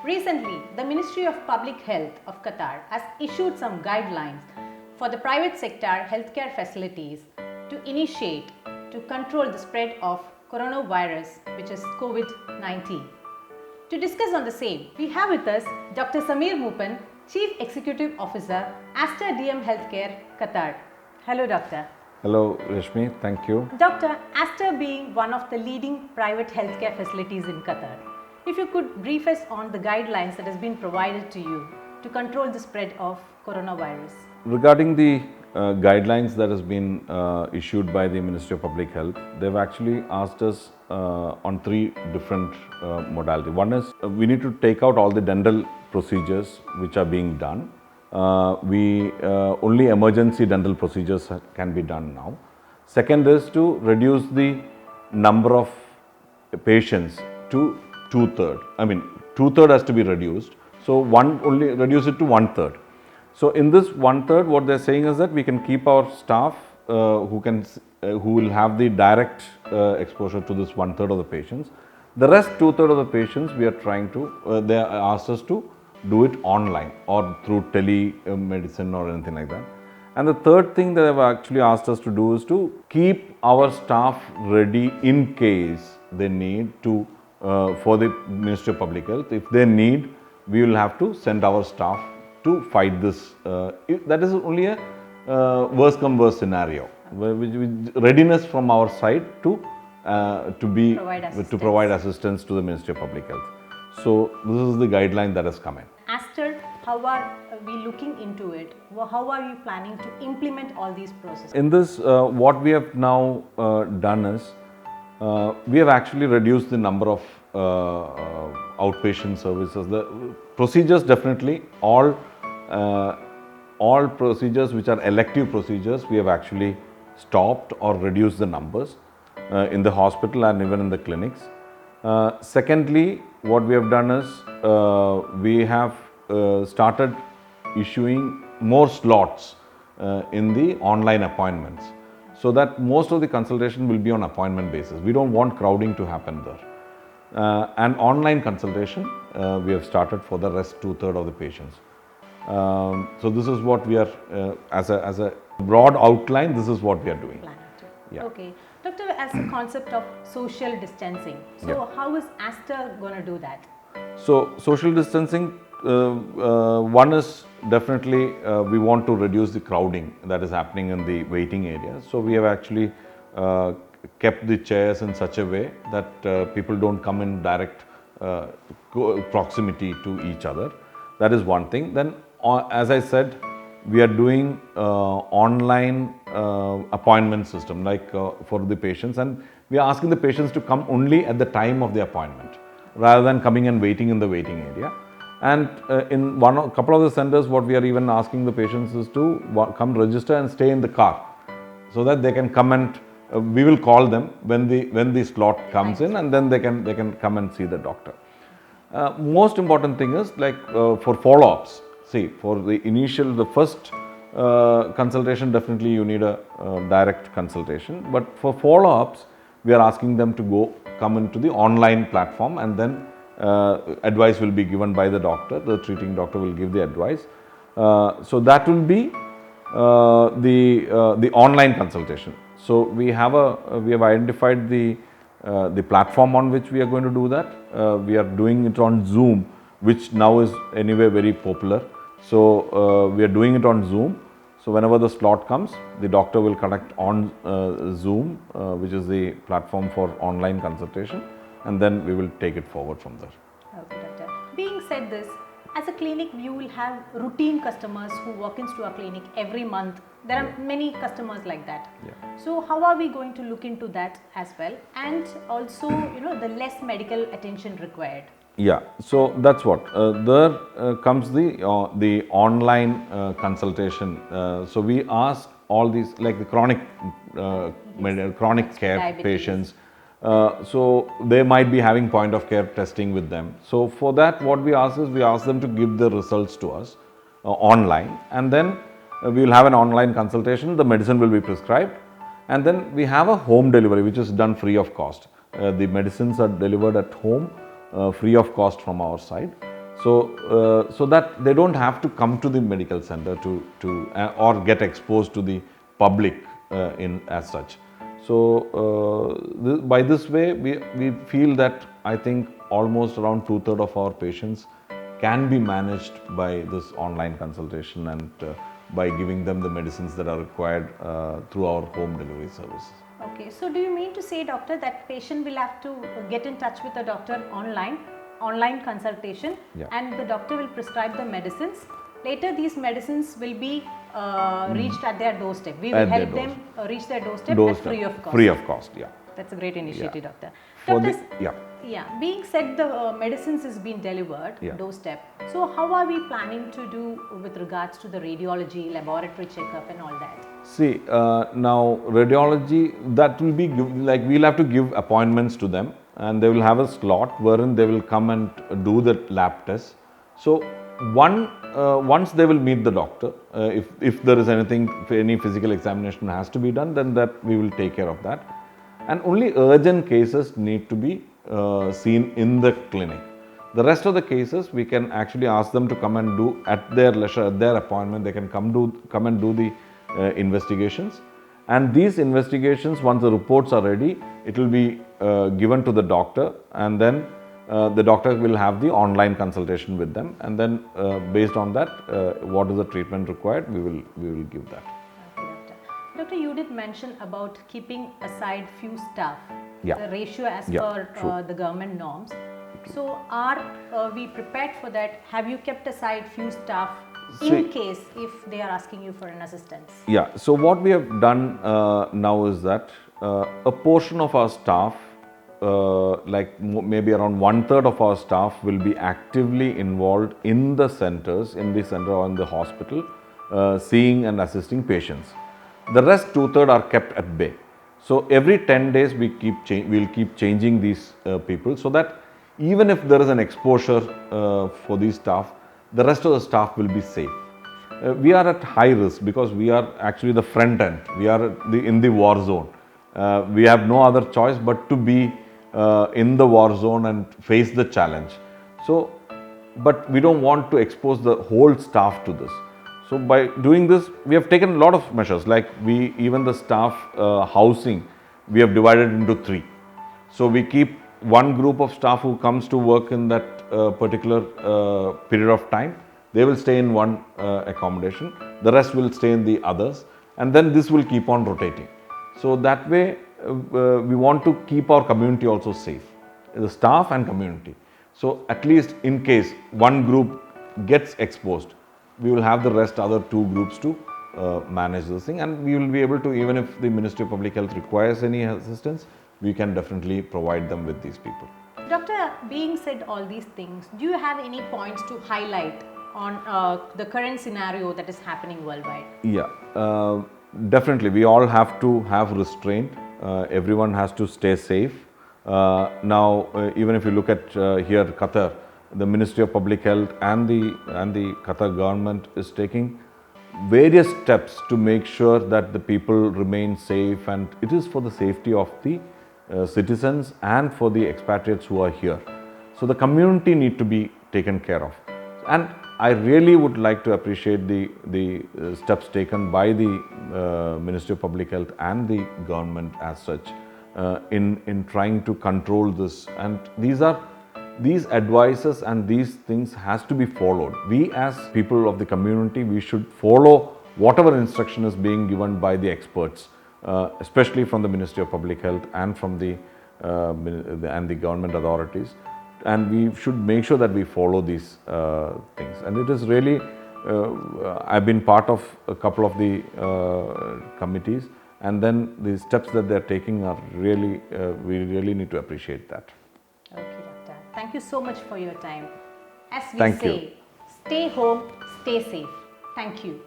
Recently, the Ministry of Public Health of Qatar has issued some guidelines for the private sector healthcare facilities to initiate to control the spread of coronavirus, which is COVID-19. To discuss on the same, we have with us Dr. Sameer Moopen, Chief Executive Officer, Aster DM Healthcare, Qatar. Hello, Doctor. Hello, Rashmi. Thank you. Doctor, Aster being one of the leading private healthcare facilities in Qatar, if you could brief us on the guidelines that has been provided to you to control the spread of coronavirus. Regarding the guidelines that has been issued by the Ministry of Public Health, they've actually asked us on three different modalities. One is we need to take out all the dental procedures which are being done. Only emergency dental procedures can be done now. Second is to reduce the number of patients to 2/3. I mean, 2/3 has to be reduced. So only reduce it to 1/3. So in this 1/3, what they're saying is that we can keep our staff who will have the direct exposure to this 1/3 of the patients. The rest 2/3 of the patients we are trying to, they asked us to do it online or through telemedicine or anything like that. And the third thing that they've actually asked us to do is to keep our staff ready in case they need to, for the Ministry of Public Health, if they need, we will have to send our staff to fight this. That is only a worst come worst scenario, with readiness from our side to provide assistance to the Ministry of Public Health. So this is the guideline that has come in. Aster, how are we looking into it? How are you planning to implement all these processes? In this, what we have now done is, we have actually reduced the number of outpatient services. The procedures, definitely all procedures which are elective procedures, we have actually stopped or reduced the numbers in the hospital and even in the clinics. Secondly, what we have done is we have started issuing more slots in the online appointments, so that most of the consultation will be on appointment basis. We don't want crowding to happen there. And online consultation we have started for the rest 2/3 of the patients. So this is what we are, as a broad outline, this is what we are doing. Yeah. Okay. Doctor, as a concept of social distancing, so how is Aster going to do that? So social distancing, one is definitely we want to reduce the crowding that is happening in the waiting areas. So we have actually kept the chairs in such a way that people don't come in direct proximity to each other. That is one thing. Then, as I said, we are doing online appointment system, like for the patients, and we are asking the patients to come only at the time of the appointment rather than coming and waiting in the waiting area. And in a couple of the centers, what we are even asking the patients is to come register and stay in the car, so that they can come and we will call them when the slot comes in, and then they can come and see the doctor. Most important thing is, like for follow-ups. See, for the first consultation, definitely you need a direct consultation. But for follow-ups, we are asking them to come into the online platform, and then advice will be given by the doctor. The treating doctor will give the advice. So that will be the online consultation. So we have identified the platform on which we are going to do that. We are doing it on Zoom, which now is anyway very popular. So we are doing it on Zoom. So whenever the slot comes, the doctor will connect on Zoom, which is the platform for online consultation, and then we will take it forward from there. Okay, doctor. Being said this, as a clinic, you will have routine customers who walk into our clinic every month. There are many customers like that. Yeah. So how are we going to look into that as well? And also, the less medical attention required. Yeah, so that's what there comes the online consultation. So we ask all these, like the chronic care diabetes patients. So they might be having point of care testing with them. So for that, what we ask is, we ask them to give the results to us online, and then we will have an online consultation. The medicine will be prescribed, and then we have a home delivery which is done free of cost. The medicines are delivered at home free of cost from our side. So that they don't have to come to the medical center or get exposed to the public as such. So by this way, we feel that I think almost around 2/3 of our patients can be managed by this online consultation and by giving them the medicines that are required through our home delivery services. Okay, so do you mean to say, doctor, that patient will have to get in touch with the doctor online consultation, Yeah. and the doctor will prescribe the medicines. Later these medicines will be reached at their doorstep. We will At their help them reach their doorstep at Doorstep. free of cost. Free of cost, yeah. That's a great initiative, doctor. For Doctor, the, yeah, being said the medicines is being delivered Yeah. doorstep. So how are we planning to do with regards to the radiology, laboratory checkup and all that? See, now radiology, that will be like we'll have to give appointments to them, and they will have a slot wherein they will come and do the lab test. So once they will meet the doctor, if there is anything, if any physical examination has to be done, then that we will take care of that. And only urgent cases need to be seen in the clinic. The rest of the cases, we can actually ask them to come and do at their leisure, at their appointment. They can come and do the investigations. And these investigations, once the reports are ready, it will be given to the doctor, and then the doctor will have the online consultation with them, and then based on that, what is the treatment required, we will give that. Okay, doctor, you did mention about keeping aside few staff, Yeah. the ratio as Yeah, per true. the government norms. So are we prepared for that? Have you kept aside few staff in See- case if they are asking you for an assistance? Yeah, so what we have done now is that a portion of our staff, maybe around 1/3 of our staff, will be actively involved in the centers, in the center or in the hospital, seeing and assisting patients. The rest 2/3 are kept at bay. So every 10 days we'll keep changing these people, so that even if there is an exposure for these staff, the rest of the staff will be safe. We are at high risk because we are actually the front end. We are in the war zone. We have no other choice but to be in the war zone and face the challenge. So, but we don't want to expose the whole staff to this. So by doing this, we have taken a lot of measures, like even the staff housing, we have divided into 3. So we keep one group of staff who comes to work in that particular period of time. They will stay in one accommodation, the rest will stay in the others, and then this will keep on rotating. So that way, we want to keep our community also safe, the staff and community. So at least in case one group gets exposed, we will have the rest other 2 groups to manage this thing, and we will be able to, even if the Ministry of Public Health requires any assistance, we can definitely provide them with these people. Doctor, being said all these things, do you have any points to highlight on the current scenario that is happening worldwide? Yeah, definitely. We all have to have restraint. Everyone has to stay safe. Now, even if you look at here, Qatar, the Ministry of Public Health and the Qatar government is taking various steps to make sure that the people remain safe, and it is for the safety of the citizens and for the expatriates who are here. So the community need to be taken care of, and I really would like to appreciate the steps taken by the Ministry of Public Health and the government as such in trying to control this. And these advices and these things has to be followed. We as people of the community, we should follow whatever instruction is being given by the experts, especially from the Ministry of Public Health and from the government authorities. And we should make sure that we follow these things. And it is really, I've been part of a couple of the committees, and then the steps that they're taking are really, we really need to appreciate that. Okay, doctor. Thank you so much for your time. As we Thank say, you. stay home, stay safe. Thank you.